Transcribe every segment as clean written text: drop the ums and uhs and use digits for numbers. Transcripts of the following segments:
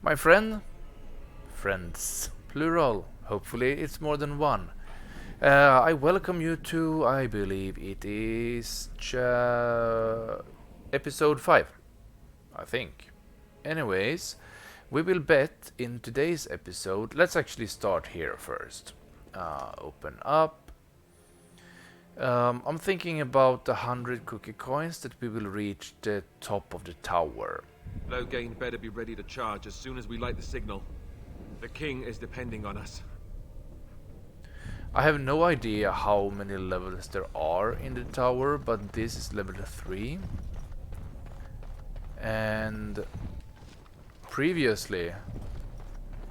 My friend, friends, plural, hopefully it's more than one. I welcome you to, I believe it is episode 5, I think. Anyways, we will bet in today's episode. Let's actually start here first. Open up. I'm thinking about 100 cookie coins that we will reach the top of the tower. Loghain better be ready to charge as soon as we light the signal. The king is depending on us. I have no idea how many levels there are in the tower, but this is level 3. And previously,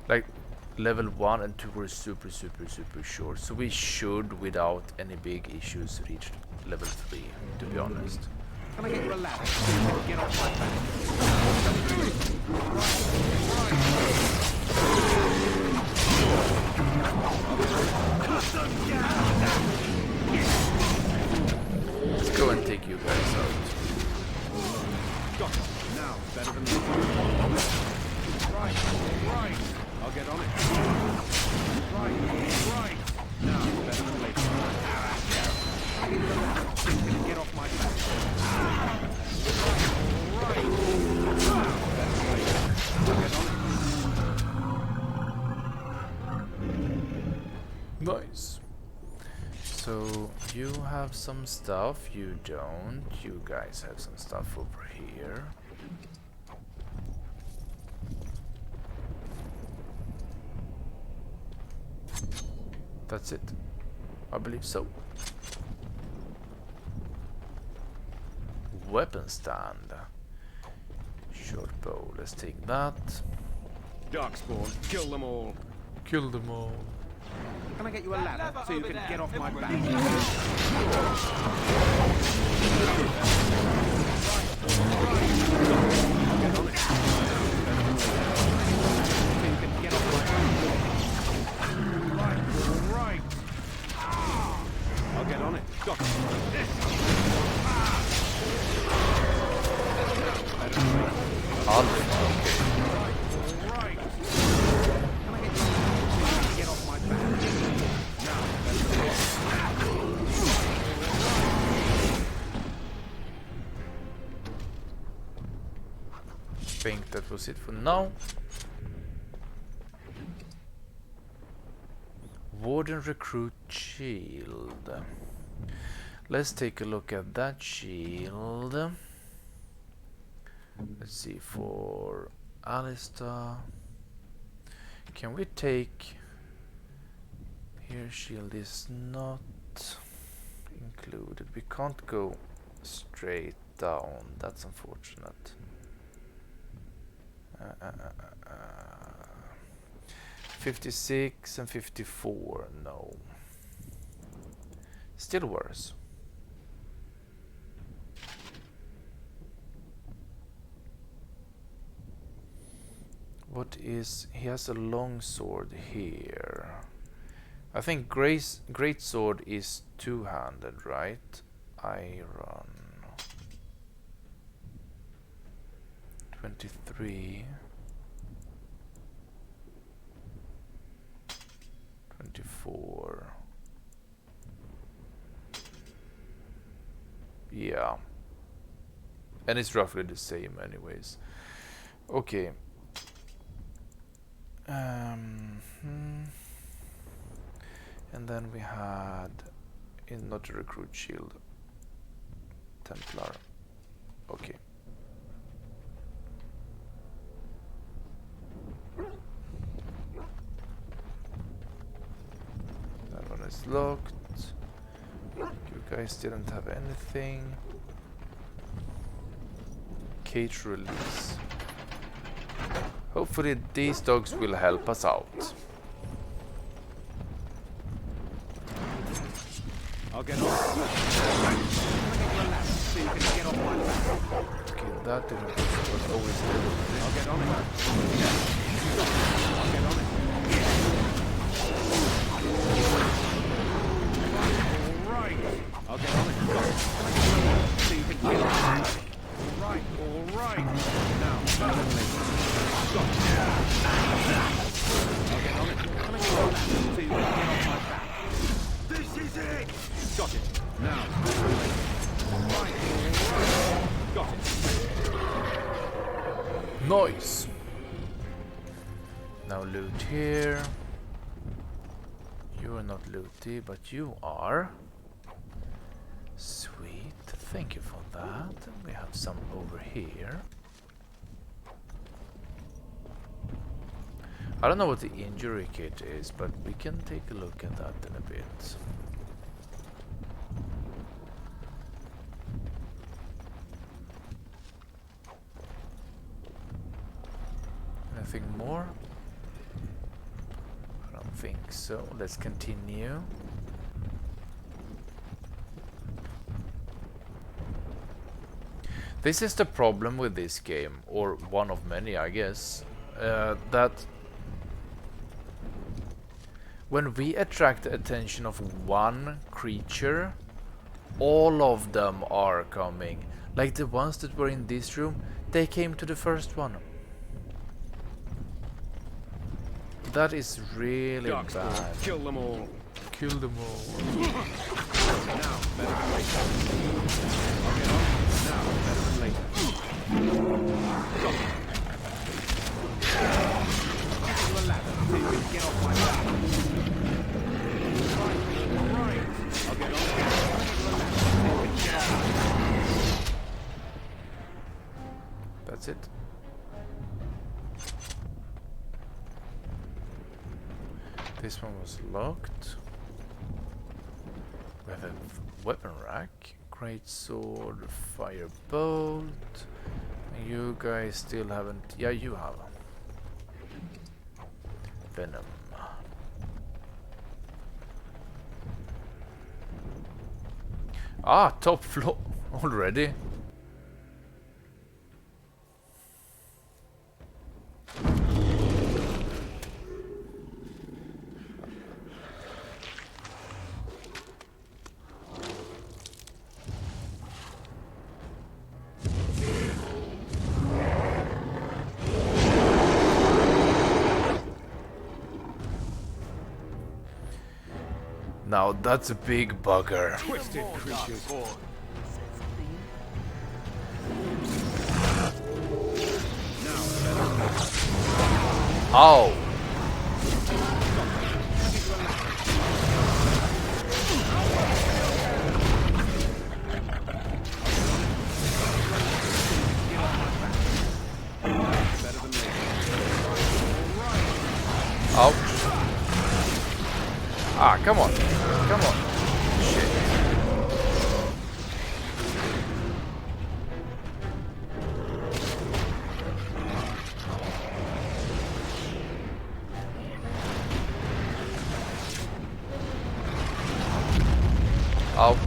like level 1 and 2 were super short, so we should, without any big issues, reach level 3, to be honest. Can I get you a ladder? Get off my back. Let's go and take you guys out. Got it. Now, better than me. Right. I'll get on it. Right. Now, better than later. Get off my back. Right. I'll get on it. Nice. So you have some stuff, you don't. You guys have some stuff over here. That's it. I believe so. Weapon stand. Short bow. Let's take that. Darkspawn, kill them all. Kill them all. Can I get you a ladder so you can get off my back? Right. I'll get on it. Got it. Right. Can I get you to get off my back? I think that was it for now. Warden recruit shield. Let's take a look at that shield. Let's see, for Alistair. Can we take... Here shield is not included. We can't go straight down. That's unfortunate. 56 and 54, no. Still worse. What is... He has a long sword here. I think great sword is two-handed, right? Iron. 23. 24. Yeah. And it's roughly the same anyways. Okay. And then we had in not a recruit shield. Templar. Okay. That one is locked. You guys didn't have anything. Cage release. Hopefully these dogs will help us out. I'll get off. So you can get off my back. Okay, that didn't work, but always did. I'll get on it. I'll get on it. All right. I'll get on it. So you can get off my back. All right. Now, This is it! Got it. Now. Right. Got it. Nice. Now loot here. You are not looty, but you are. Sweet. Thank you for that. We have some over here. I don't know what the injury kit is, but we can take a look at that in a bit. Anything more? I don't think so. Let's continue. This is the problem with this game, or one of many, I guess, that when we attract the attention of one creature, all of them are coming. Like the ones that were in this room, they came to the first one. That is really bad. Kill them all. Kill them all. Now, better than later. I'll get on. Now, better than later. Got it. To a ladder so you can get off my back. Right. I'll get on. To a ladder so you can get off. That's it. This one was locked. We have a weapon rack, great sword, firebolt. And you guys still haven't. Yeah, you have. Venom. Ah, top floor already. Now that's a big bugger. Twisted creatures. Now, better than later. Ow! Better than later. Ouch. Ah, come on. Come on. Shit. Ouch.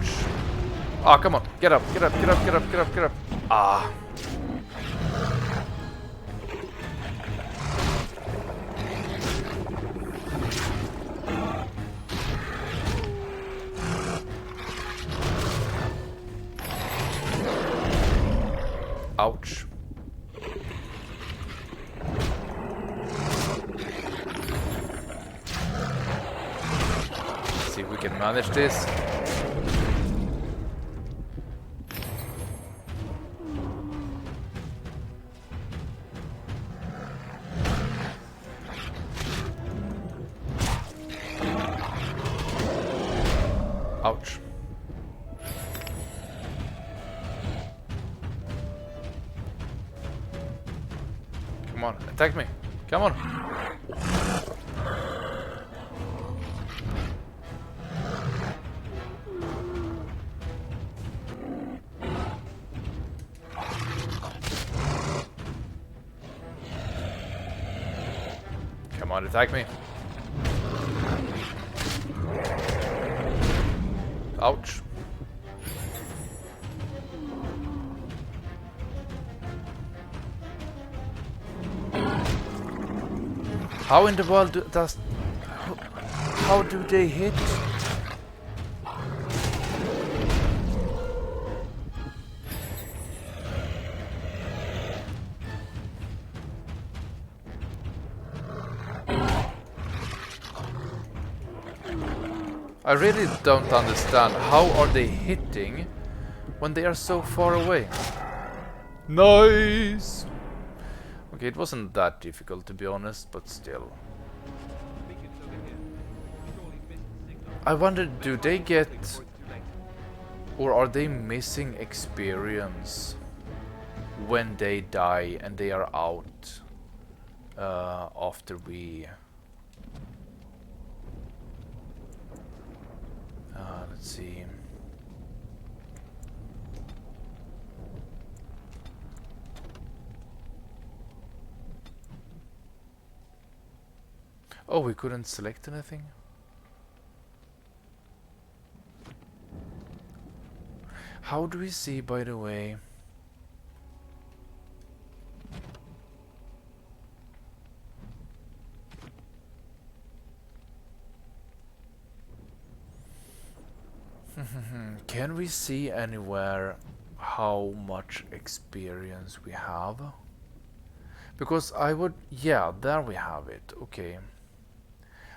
Ah, come on. Get up, get up, get up, get up, get up, get up. Ah. Ouch. See if we can manage this. Ouch. Come on, attack me. Come on. Come on, attack me. Ouch. How in the world does... How do they hit? I really don't understand. How are they hitting when they are so far away? Nice! Okay, it wasn't that difficult to be honest, but still. I wonder, do they get... or are they missing experience when they die and they are out after we... let's see. Oh, we couldn't select anything? How do we see, by the way? Can we see anywhere how much experience we have? Because I would... yeah, there we have it. Okay.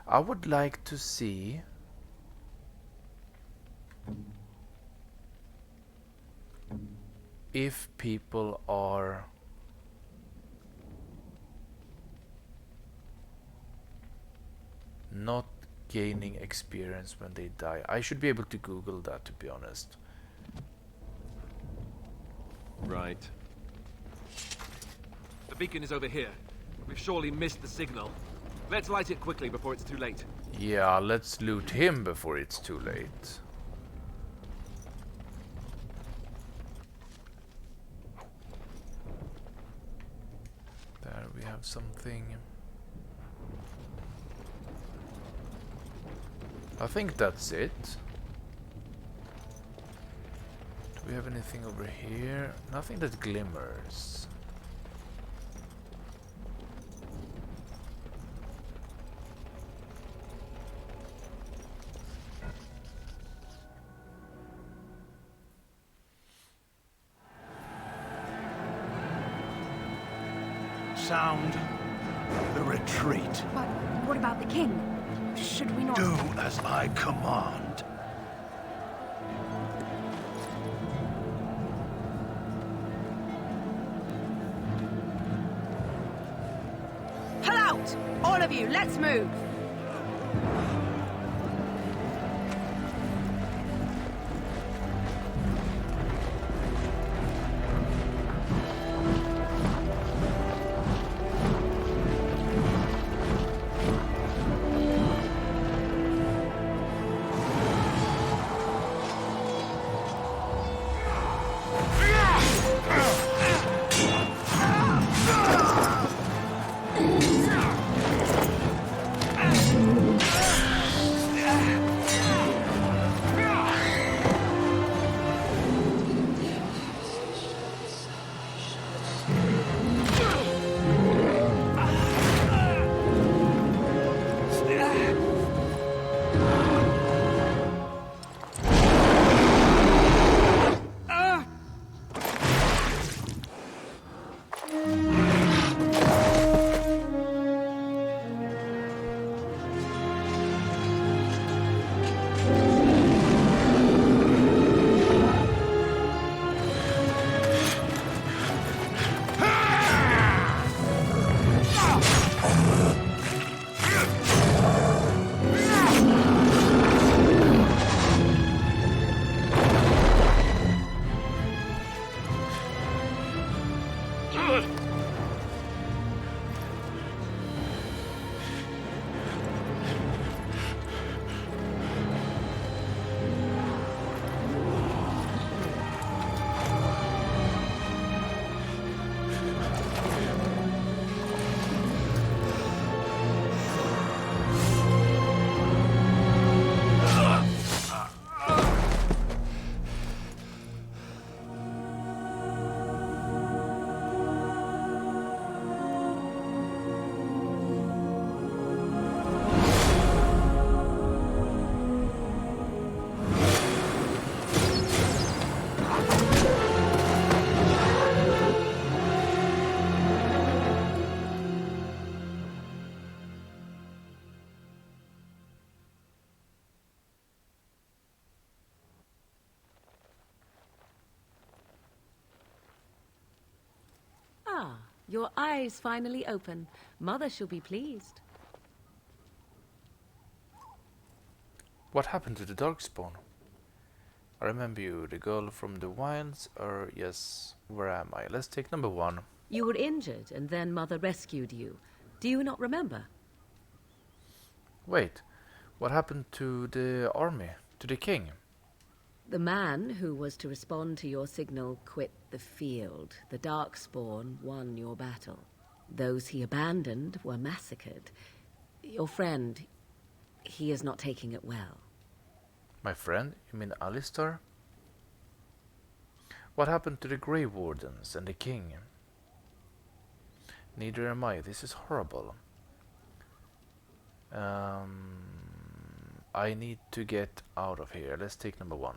I would like to see... if people are... not gaining experience when they die. I should be able to Google that, to be honest. Right. The beacon is over here. We've surely missed the signal. Let's light it quickly before it's too late. Yeah, let's loot him before it's too late. There we have something. I think that's it. Do we have anything over here? Nothing that glimmers. Sound the retreat. But what about the king? Should we not... Do as I command. Pull out! All of you, let's move! Ah, your eyes finally open. Mother shall be pleased. What happened to the Darkspawn? I remember you, the girl from the wilds, or yes, where am I? Let's take number 1. You were injured, and then Mother rescued you. Do you not remember? Wait, what happened to the army? To the king? The man who was to respond to your signal quit the field. The Darkspawn won your battle. Those he abandoned were massacred. Your friend, he is not taking it well. My friend? You mean Alistar? What happened to the Grey Wardens and the king? Neither am I. This is horrible. I need to get out of here. Let's take number 1.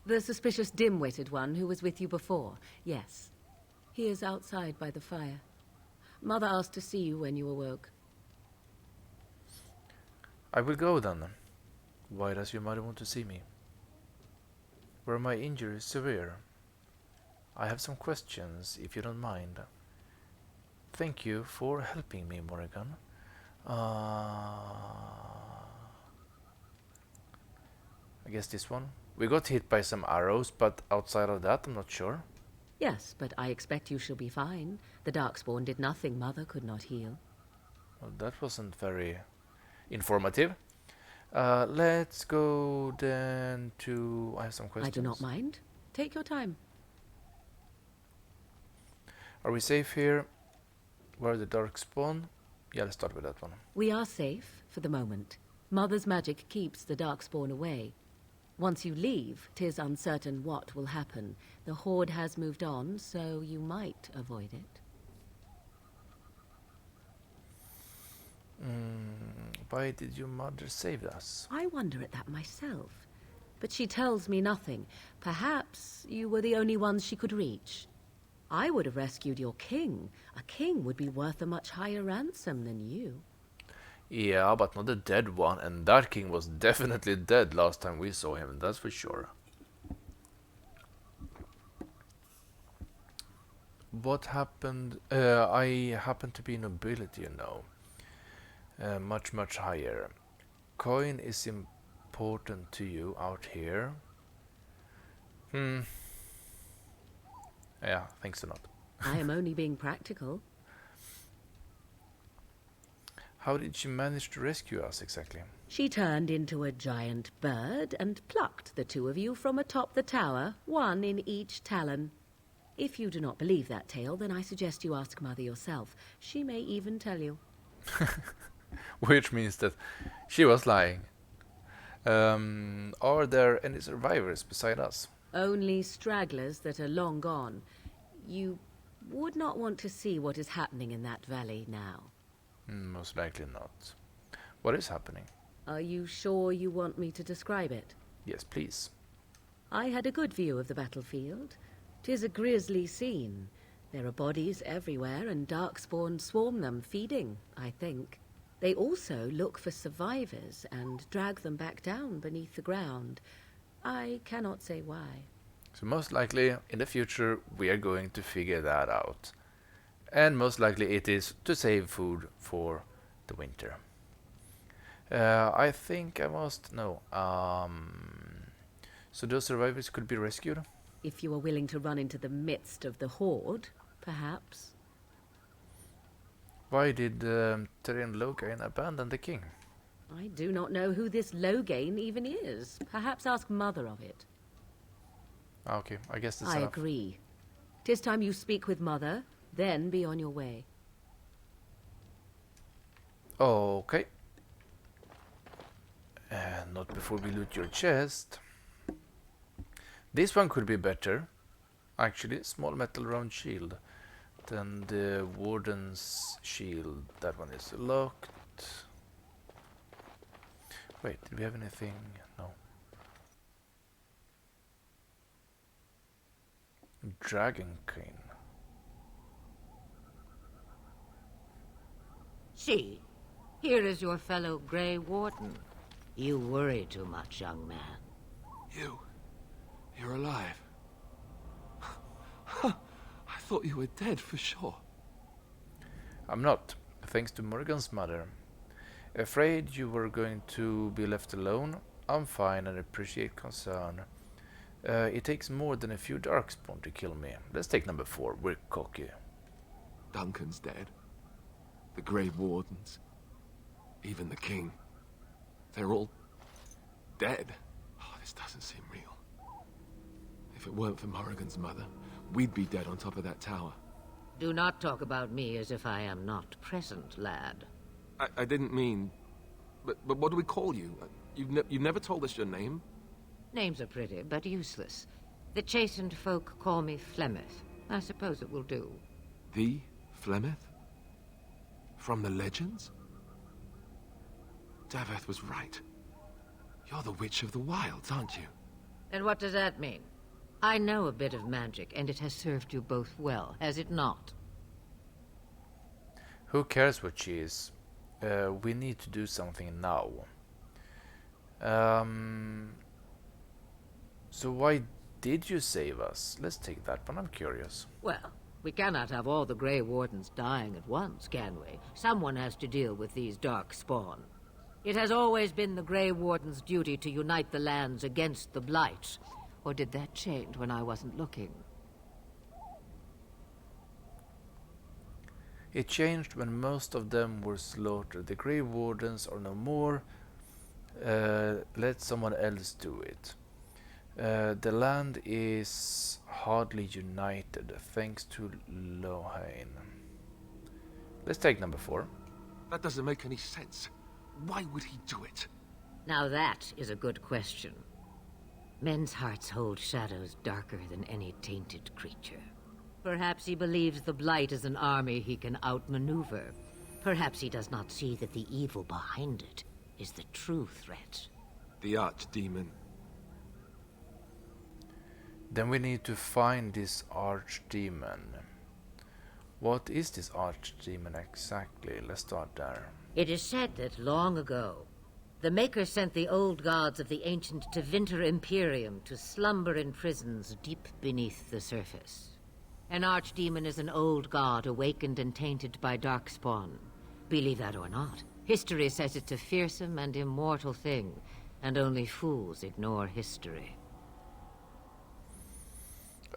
The suspicious dim-witted one who was with you before, yes. He is outside by the fire. Mother asked to see you when you awoke. I will go then. Why does your mother want to see me? Were my injuries severe? I have some questions, if you don't mind. Thank you for helping me, Morrigan. I guess this one. We got hit by some arrows, but outside of that, I'm not sure. Yes, but I expect you shall be fine. The Darkspawn did nothing Mother could not heal. Well, that wasn't very informative. Let's go then to... I have some questions. I do not mind. Take your time. Are we safe here? Where the Darkspawn? Yeah, let's start with that one. We are safe, for the moment. Mother's magic keeps the Darkspawn away. Once you leave, 'tis uncertain what will happen. The Horde has moved on, so you might avoid it. Why did your mother save us? I wonder at that myself. But she tells me nothing. Perhaps you were the only ones she could reach. I would have rescued your king. A king would be worth a much higher ransom than you. Yeah, but not a dead one, and that king was definitely dead last time we saw him, that's for sure. What happened? I happen to be nobility, you know. Much higher. Coin is important to you out here. Yeah, thanks a lot. I am only being practical. How did she manage to rescue us exactly? She turned into a giant bird and plucked the two of you from atop the tower, one in each talon. If you do not believe that tale, then I suggest you ask Mother yourself. She may even tell you. Which means that she was lying. Are there any survivors beside us? Only stragglers that are long gone. You would not want to see what is happening in that valley now. Most likely not. What is happening? Are you sure you want me to describe it? Yes, please. I had a good view of the battlefield. 'Tis a grisly scene. There are bodies everywhere, and Darkspawn swarm them, feeding, I think. They also look for survivors and drag them back down beneath the ground. I cannot say why. So most likely, in the future, we are going to figure that out. And most likely it is to save food for the winter. I think I must know. So those survivors could be rescued? If you are willing to run into the midst of the Horde, perhaps. Why did Terran Logain abandon the king? I do not know who this Logain even is. Perhaps ask Mother of it. Okay, I guess that's I enough. agree. 'Tis time you speak with Mother, then be on your way. Okay. Not before we loot your chest. This one could be better. Actually, small metal round shield. Then the warden's shield. That one is locked. Wait, did we have anything? No. Dragon cane. See, here is your fellow Grey Warden. You worry too much, young man. You're alive. I thought you were dead for sure. I'm not, thanks to Morgan's mother. Afraid you were going to be left alone? I'm fine and appreciate concern. It takes more than a few darkspawn to kill me. Let's take number 4. We're cocky. Duncan's dead. The Grey Wardens. Even the King. They're all dead. Oh, this doesn't seem real. If it weren't for Morrigan's mother, we'd be dead on top of that tower. Do not talk about me as if I am not present, lad. I didn't mean... But what do we call you? You've never told us your name? Names are pretty, but useless. The chastened folk call me Flemeth. I suppose it will do. The Flemeth? From the legends? Daveth was right. You're the Witch of the Wilds, aren't you? And what does that mean? I know a bit of magic, and it has served you both well, has it not? Who cares what she is? We need to do something now. So why did you save us? Let's take that one, I'm curious. Well, we cannot have all the Grey Wardens dying at once, can we? Someone has to deal with these dark spawn. It has always been the Grey Warden's duty to unite the lands against the Blight. Or did that change when I wasn't looking? It changed when most of them were slaughtered. The Grey Wardens are no more. Let someone else do it. The land is hardly united, thanks to Lohain. Let's take number 4. That doesn't make any sense. Why would he do it? Now that is a good question. Men's hearts hold shadows darker than any tainted creature. Perhaps he believes the Blight is an army he can outmaneuver. Perhaps he does not see that the evil behind it is the true threat. The Archdemon. Then we need to find this Archdemon. What is this Archdemon exactly? Let's start there. It is said that long ago, the Maker sent the old gods of the ancient Tevinter Imperium to slumber in prisons deep beneath the surface. An archdemon is an old god awakened and tainted by darkspawn. Believe that or not, history says it's a fearsome and immortal thing, and only fools ignore history.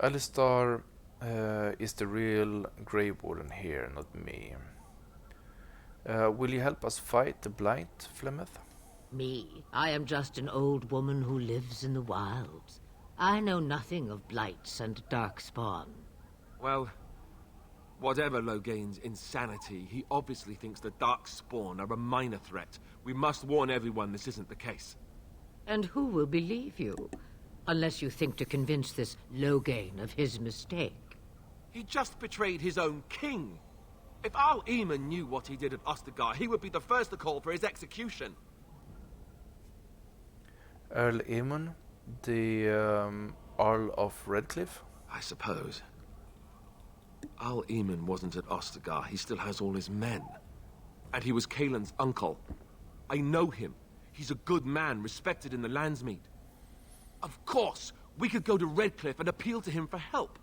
Alistar is the real Grey Warden here, not me. Will you help us fight the Blight, Flemeth? Me? I am just an old woman who lives in the wilds. I know nothing of blights and darkspawn. Well, whatever Logain's insanity, he obviously thinks the Darkspawn are a minor threat. We must warn everyone this isn't the case. And who will believe you? Unless you think to convince this Logain of his mistake. He just betrayed his own king. If Al Eamon knew what he did at Ostergar, he would be the first to call for his execution. Earl Eamon, the Earl of Redcliffe? I suppose. Al Eamon wasn't at Ostergar. He still has all his men. And he was Kaelin's uncle. I know him. He's a good man, respected in the Landsmeet. Of course, we could go to Redcliffe and appeal to him for help.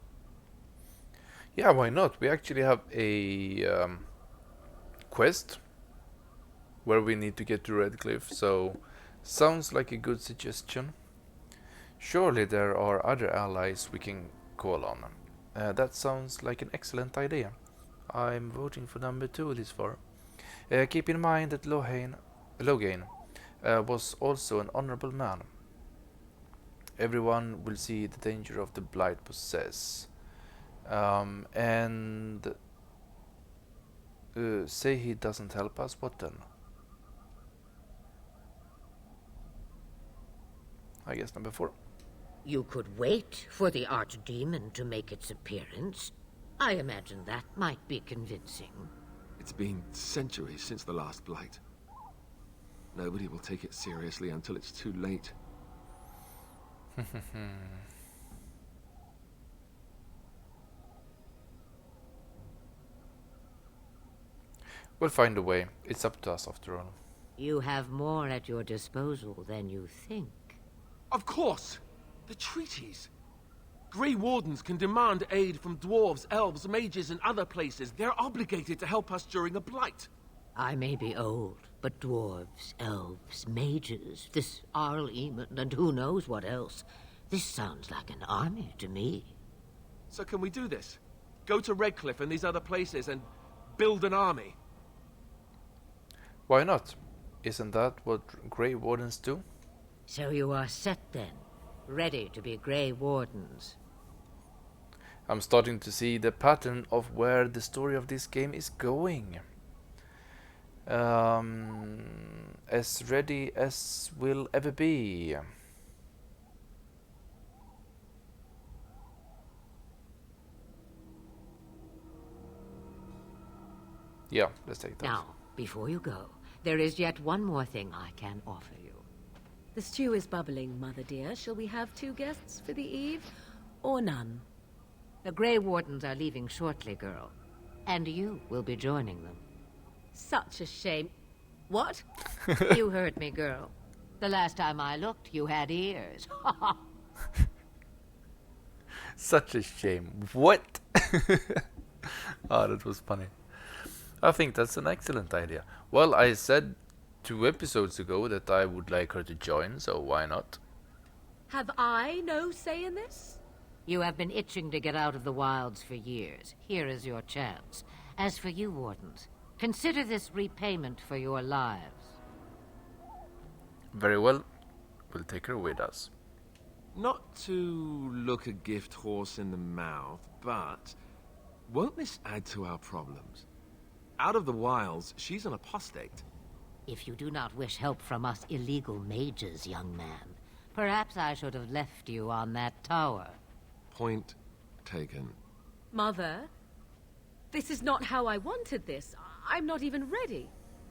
Yeah, why not? We actually have a quest where we need to get to Redcliffe, so sounds like a good suggestion. Surely there are other allies we can call on. That sounds like an excellent idea. I'm voting for number 2 this far. Keep in mind that Logain was also an honorable man. Everyone will see the danger of the Blight possess. And say he doesn't help us, what then? I guess number 4. You could wait for the Archdemon to make its appearance. I imagine that might be convincing. It's been centuries since the last Blight. Nobody will take it seriously until it's too late. We'll find a way. It's up to us after all. You have more at your disposal than you think. Of course! The treaties! Grey Wardens can demand aid from dwarves, elves, mages, and other places. They're obligated to help us during a blight. I may be old, but dwarves, elves, mages, this Arl Eamon, and who knows what else. This sounds like an army to me. So can we do this? Go to Redcliffe and these other places and build an army? Why not? Isn't that what Grey Wardens do? So you are set then, ready to be Grey Wardens. I'm starting to see the pattern of where the story of this game is going. As ready as will ever be. Yeah, let's take that. Now, before you go, there is yet one more thing I can offer you. The stew is bubbling, Mother dear. Shall we have 2 guests for the eve, or none? The Grey Wardens are leaving shortly, girl. And you will be joining them. Such a shame. What? You heard me, girl. The last time I looked, you had ears. Such a shame. What? Ah, that was funny. I think that's an excellent idea. Well, I said 2 episodes ago that I would like her to join, so why not? Have I no say in this? You have been itching to get out of the wilds for years. Here is your chance. As for you, Wardens, consider this repayment for your lives. Very well. We'll take her with us. Not to look a gift horse in the mouth, but won't this add to our problems? Out of the wilds, she's an apostate. If you do not wish help from us illegal mages, young man, perhaps I should have left you on that tower. Point taken. Mother, this is not how I wanted this. I'm not even ready.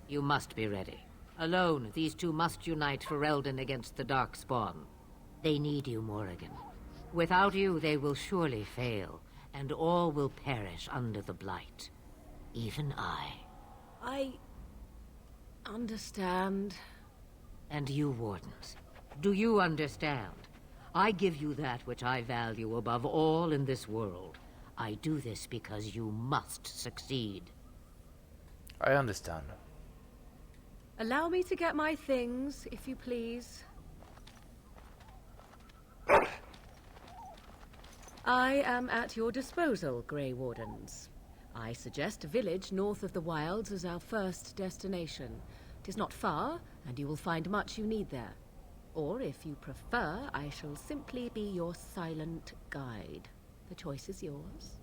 You must be ready. Alone, these 2 must unite for Eldon against the Darkspawn. They need you, Morrigan. Without you, they will surely fail, and all will perish under the Blight. Even I understand. And you, Wardens, do you understand? I give you that which I value above all in this world. I do this because you must succeed. I understand. Allow me to get my things, if you please. I am at your disposal, Grey Wardens. I suggest a village north of the wilds as our first destination. 'Tis not far, and you will find much you need there. Or, if you prefer, I shall simply be your silent guide. The choice is yours.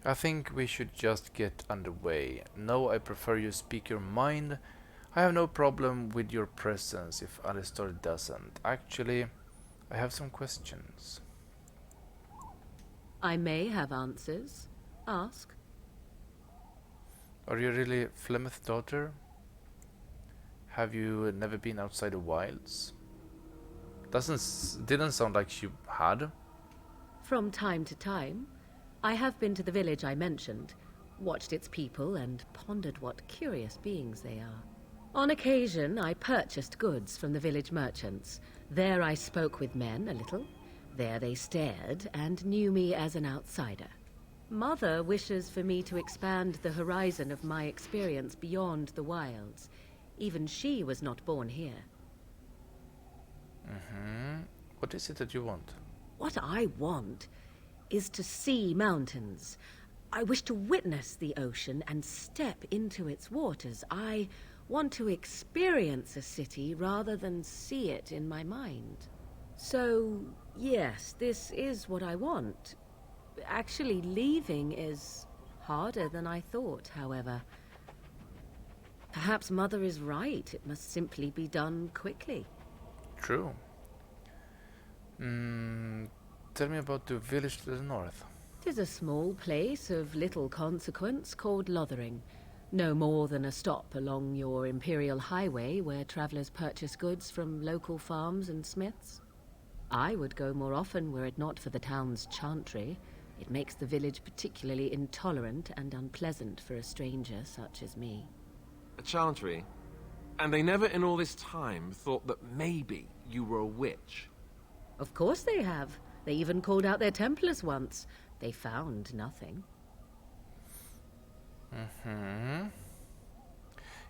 I think we should just get underway. No, I prefer you speak your mind. I have no problem with your presence if Alistair doesn't. Actually, I have some questions. I may have answers. Ask. Are you really Flemeth's daughter? Have you never been outside the wilds? Didn't sound like you had. From time to time, I have been to the village I mentioned, watched its people, and pondered what curious beings they are. On occasion, I purchased goods from the village merchants. There I spoke with men a little. There they stared and knew me as an outsider. Mother wishes for me to expand the horizon of my experience beyond the wilds. Even she was not born here. What is it that you want? What I want is to see mountains. I wish to witness the ocean and step into its waters. I want to experience a city rather than see it in my mind. So, yes, this is what I want. Actually, leaving is harder than I thought, however. Perhaps Mother is right. It must simply be done quickly. True. Tell me about the village to the north. 'Tis a small place of little consequence called Lothering. No more than a stop along your Imperial Highway where travellers purchase goods from local farms and smiths. I would go more often were it not for the town's chantry. It makes the village particularly intolerant and unpleasant for a stranger such as me. A chantry? And they never in all this time thought that maybe you were a witch? Of course they have. They even called out their Templars once. They found nothing.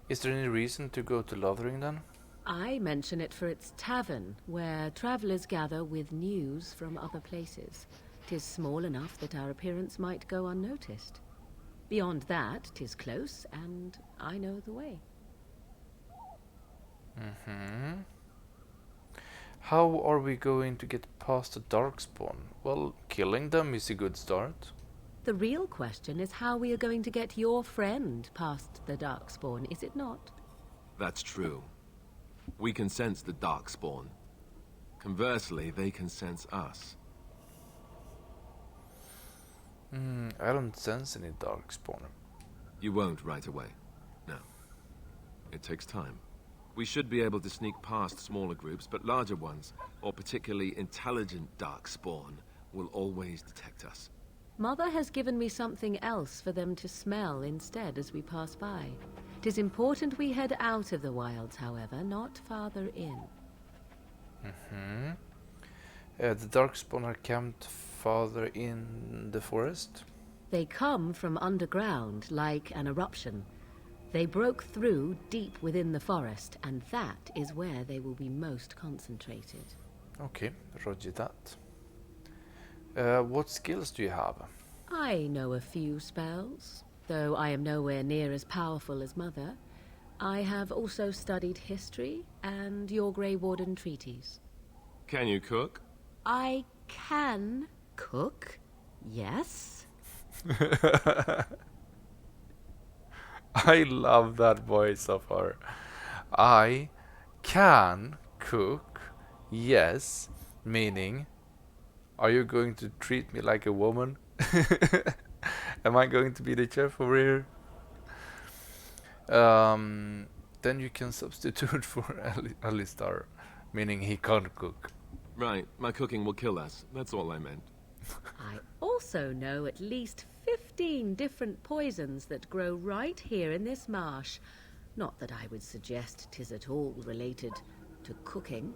Is there any reason to go to Lothering then? I mention it for its tavern, where travellers gather with news from other places. 'Tis small enough that our appearance might go unnoticed. Beyond that, 'tis close, and I know the way. How are we going to get past the Darkspawn? Well, killing them is a good start. The real question is how we are going to get your friend past the Darkspawn, is it not? That's true. We can sense the Darkspawn. Conversely, they can sense us. I don't sense any Darkspawn. You won't right away. No. It takes time. We should be able to sneak past smaller groups, but larger ones, or particularly intelligent Darkspawn, will always detect us. Mother has given me something else for them to smell instead as we pass by. 'Tis important we head out of the wilds, however, not farther in. The Darkspawn are camped farther in the forest. They come from underground, like an eruption. They broke through deep within the forest, and that is where they will be most concentrated. Okay, roger that. What skills do you have? I know a few spells, though I am nowhere near as powerful as Mother. I have also studied history and your Grey Warden treaties. Can you cook? I can cook, yes. I love that voice of her. I can cook, yes, meaning, are you going to treat me like a woman? Am I going to be the chef over here? Then you can substitute for Alistar, meaning he can't cook. Right, my cooking will kill us. That's all I meant. I also know at least 15 different poisons that grow right here in this marsh. Not that I would suggest 'tis at all related to cooking.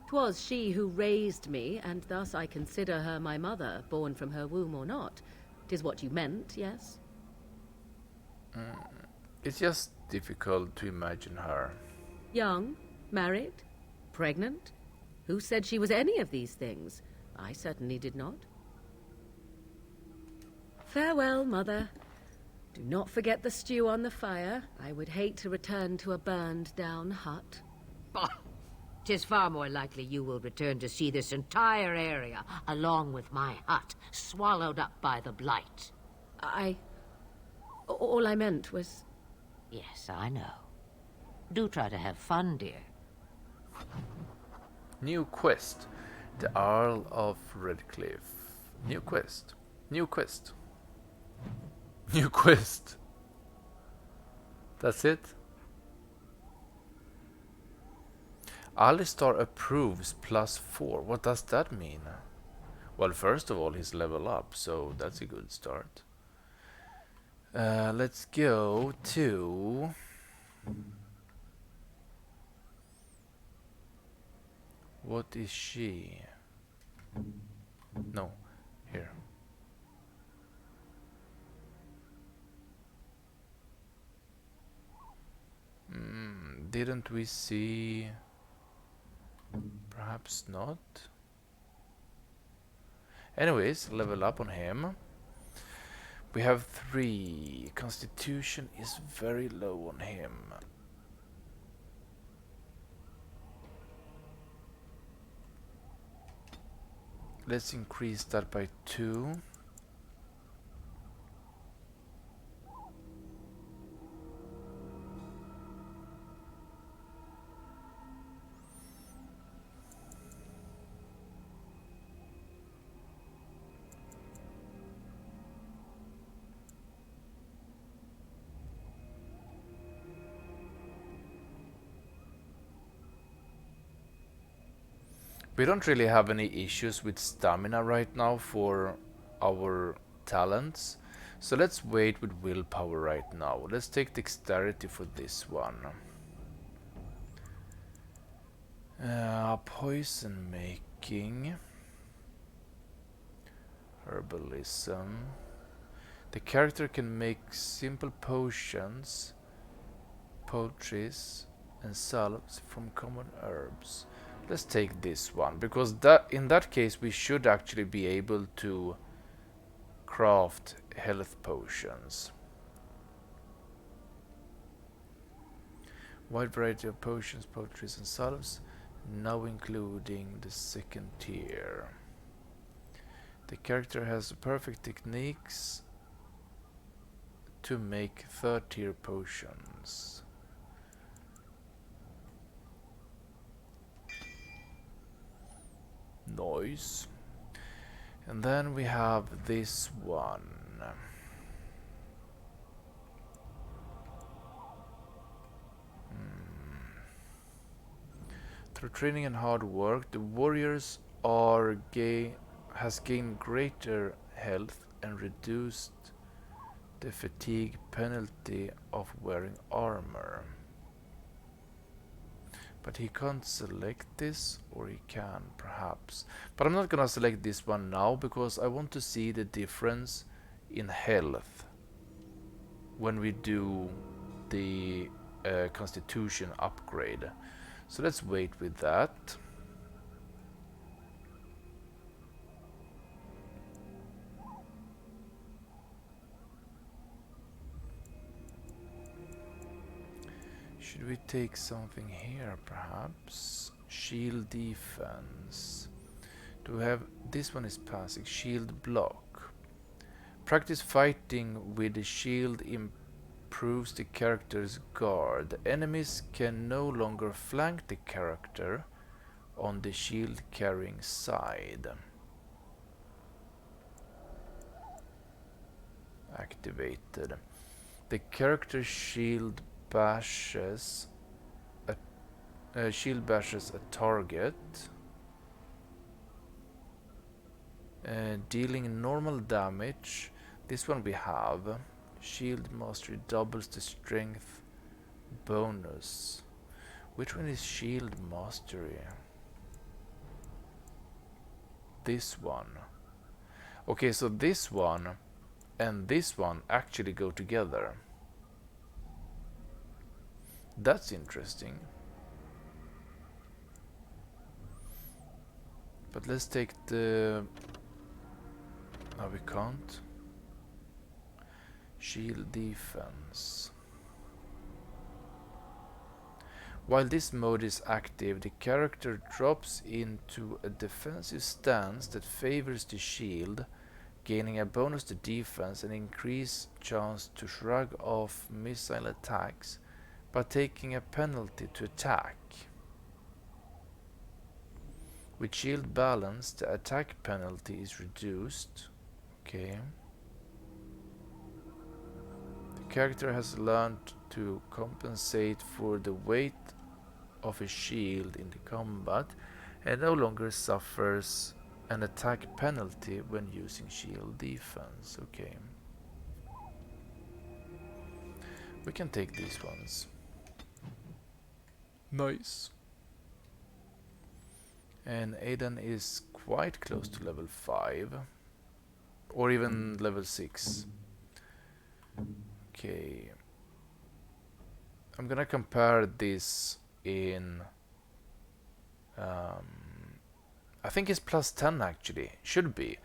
'Twas she who raised me, and thus I consider her my mother, born from her womb or not. 'Tis what you meant, yes? It's just difficult to imagine her. Young, married, pregnant? Who said she was any of these things? I certainly did not. Farewell, Mother. Do not forget the stew on the fire. I would hate to return to a burned-down hut. Bah! 'Tis far more likely you will return to see this entire area, along with my hut, swallowed up by the blight. All I meant was... Yes, I know. Do try to have fun, dear. New quest. The Earl of Redcliffe. New quest. New quest. New quest. That's it? Alistar approves +4. What does that mean? Well, first of all, he's level up, so that's a good start. Let's go to... What is she? No, here. Didn't we see... Perhaps not. Anyways, level up on him. We have 3. Constitution is very low on him. Let's increase that by 2. We don't really have any issues with stamina right now for our talents. So let's wait with willpower right now. Let's take dexterity for this one. Poison making. Herbalism. The character can make simple potions, poultries, and salves from common herbs. Let's take this one, because in that case we should actually be able to craft health potions. Wide variety of potions, poultries, and salves, now including the second tier. The character has perfect techniques to make third tier potions. Nice. And then we have this one. Through training and hard work, the warriors has gained greater health and reduced the fatigue penalty of wearing armor. But he can't select this, or he can perhaps. But I'm not gonna select this one now because I want to see the difference in health when we do the constitution upgrade. So let's wait with that. Should we take something here perhaps? Shield defense. Do we have, this one is passive, shield block. Practice fighting with the shield improves the character's guard. Enemies can no longer flank the character on the shield carrying side. Activated. The character's shield bashes a target, dealing normal damage. This one we have. Shield mastery doubles the strength bonus. Which one is shield mastery? This one. Okay, so this one and this one actually go together. That's interesting. But let's take the... No, we can't. Shield defense. While this mode is active, the character drops into a defensive stance that favors the shield, gaining a bonus to defense and increased chance to shrug off missile attacks, but taking a penalty to attack. With shield balance, the attack penalty is reduced. Okay. The character has learned to compensate for the weight of a shield in the combat and no longer suffers an attack penalty when using shield defense. Okay. We can take these ones. Nice. And Aidan is quite close to level 5. Or even level 6. Okay. I'm gonna compare this in... I think it's plus 10 actually. Should be.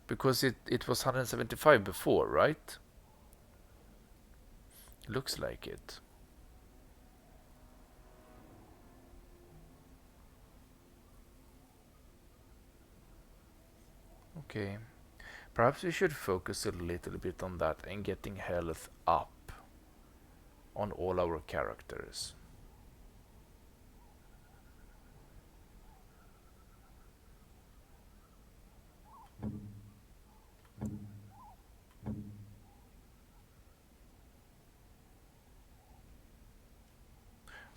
Because it was 175 before, right? Looks like it. Okay. Perhaps we should focus a little bit on that and getting health up on all our characters.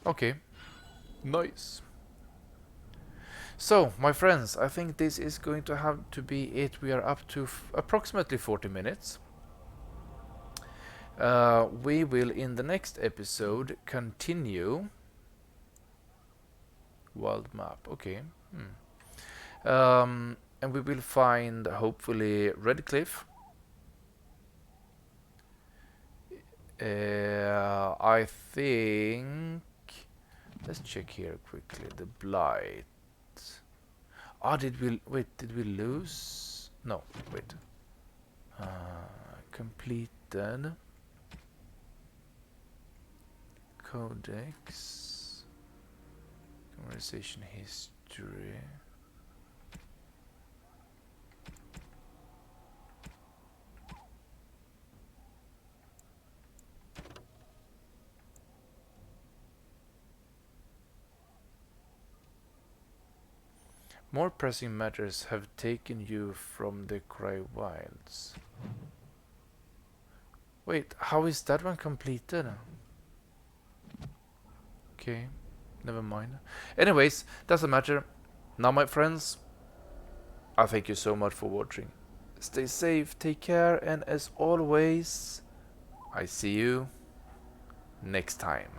Okay. Nice. So, my friends, I think this is going to have to be it. We are up to approximately 40 minutes. We will, in the next episode, continue Wild map. Okay. And we will find hopefully Red Cliff. I think. Let's check here quickly. The Blight. Ah, did we wait? Did we lose? No, wait. Completed. Codex. Conversation history. More pressing matters have taken you from the Cry Wilds. Wait, how is that one completed? Okay, never mind. Anyways, doesn't matter. Now, my friends, I thank you so much for watching. Stay safe, take care, and as always, I see you next time.